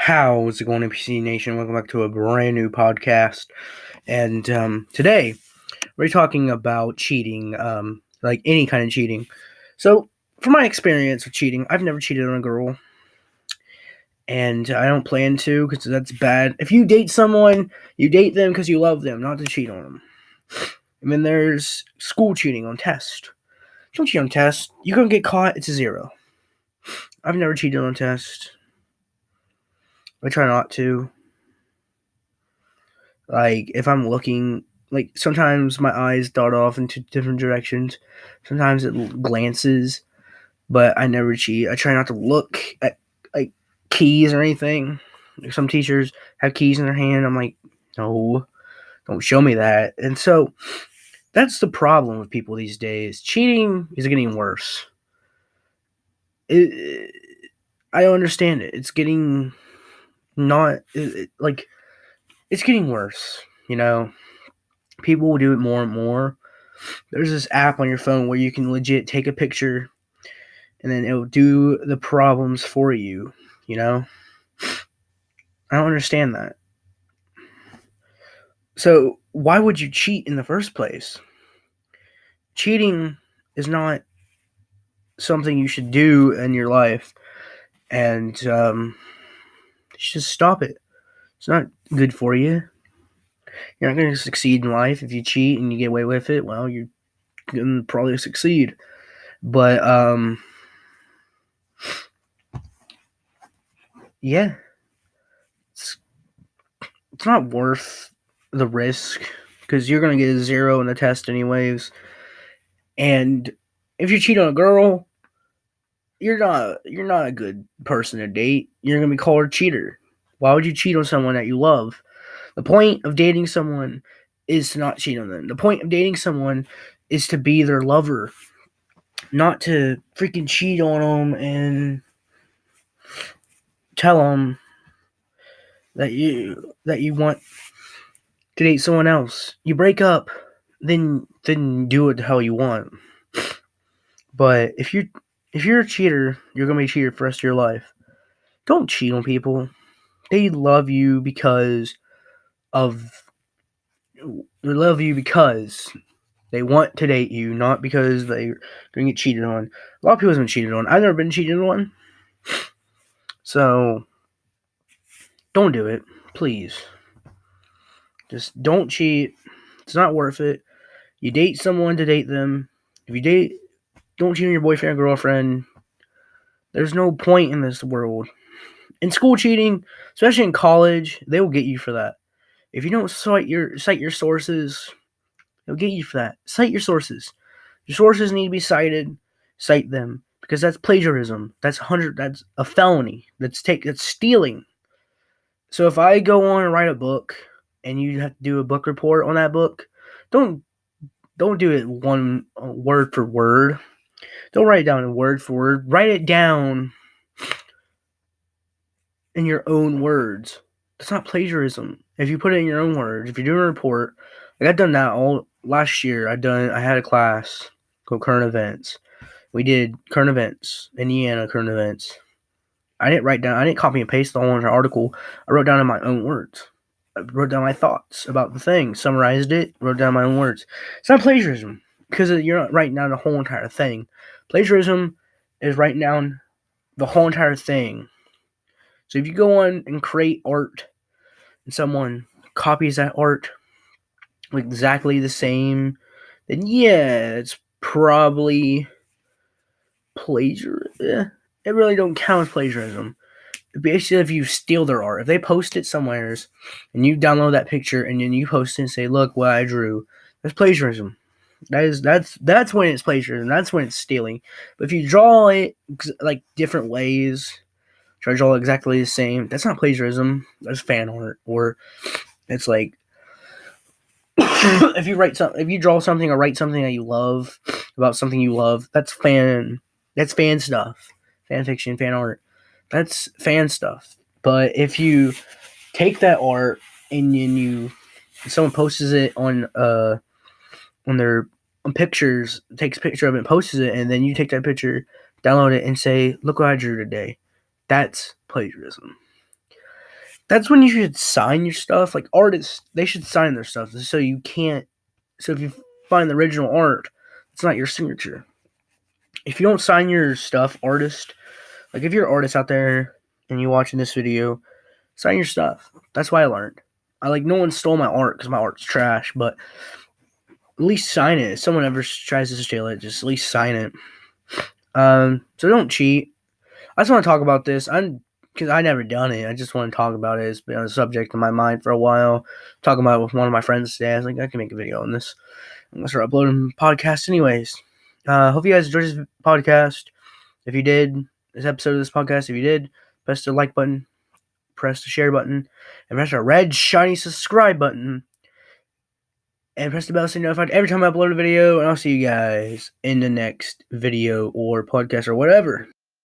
How's it going, NPC Nation? Welcome back to a brand new podcast. And today we're talking about cheating, like any kind of cheating. So, from my experience with cheating, I've never cheated on a girl, and I don't plan to because that's bad. If you date someone, you date them because you love them, not to cheat on them. And then there's school cheating on test. Don't cheat on test. You're gonna get caught. It's a 0. I've never cheated on test. I try not to. Like, if I'm looking, like, sometimes my eyes dart off into different directions. Sometimes it glances, but I never cheat. I try not to look at, like, keys or anything. Some teachers have keys in their hand. I'm like, no, don't show me that. And so, that's the problem with people these days. Cheating is getting worse. I don't understand it. It's getting it's getting worse, you know? People will do it more and more. There's this app on your phone where you can legit take a picture and then it'll do the problems for you, you know? I don't understand that. So, why would you cheat in the first place? Cheating is not something you should do in your life, and you should just stop it. It's not good for you. You're not going to succeed in life if you cheat and you get away with it. Well, you're going to probably succeed. But, yeah. It's not worth the risk because you're going to get a 0 in the test anyways. And if you cheat on a girl, you're not a good person to date. You're going to be called a cheater. Why would you cheat on someone that you love? The point of dating someone is to not cheat on them. The point of dating someone is to be their lover, not to freaking cheat on them and tell them that you want to date someone else. You break up, then do what the hell you want. But if you're a cheater, you're gonna be a cheater for the rest of your life. Don't cheat on people. They love you because they want to date you, not because they're gonna get cheated on. A lot of people have been cheated on. I've never been cheated on. So don't do it, please. Just don't cheat. It's not worth it. You date someone to date them. If you don't cheat on your boyfriend or girlfriend. There's no point in this world. In school cheating, especially in college, they will get you for that. If you don't cite your sources, they'll get you for that. Cite your sources. Your sources need to be cited. Cite them because that's plagiarism. That's a felony. That's stealing. So if I go on and write a book and you have to do a book report on that book, don't do it one word for word. Don't write it down in word for word. Write it down in your own words. That's not plagiarism. If you put it in your own words, if you're doing a report, like I've done that all last year. I had a class called current events. We did current events, Indiana current events. I didn't copy and paste the whole entire article. I wrote down in my own words. I wrote down my thoughts about the thing, summarized it, wrote down my own words. It's not plagiarism because you're not writing down the whole entire thing. Plagiarism is writing down the whole entire thing. So if you go on and create art and someone copies that art exactly the same, then yeah, it's probably plagiarism. It really don't count as plagiarism. Basically, if you steal their art, if they post it somewhere and you download that picture and then you post it and say, "Look what I drew," that's plagiarism. That's when it's plagiarism. That's when it's stealing. But if you draw it like different ways, try to draw exactly the same, that's not plagiarism. That's fan art, or it's like if you draw something or write something that you love about something you love, that's fan stuff, fan fiction, fan art. That's fan stuff. But if you take that art and then someone posts it on their on pictures, takes a picture of it, and posts it, and then you take that picture, download it, and say, "Look what I drew today." That's plagiarism. That's when you should sign your stuff. Like artists, they should sign their stuff so you can't. So if you find the original art, it's not your signature. If you don't sign your stuff, artist, like if you're an artist out there and you're watching this video, sign your stuff. That's why I learned. No one stole my art because my art's trash, but at least sign it. If someone ever tries to steal it, just at least sign it. So don't cheat. I just want to talk about this. Because I never done it. I just want to talk about it. It's been on the subject in my mind for a while. Talking about it with one of my friends today. I was like, I can make a video on this. I'm gonna start uploading podcasts anyways. Hope you guys enjoyed this podcast. If you did, this episode of this podcast, if you did, press the like button, press the share button, and press the red shiny subscribe button. And press the bell so you're notified every time I upload a video. And I'll see you guys in the next video or podcast or whatever.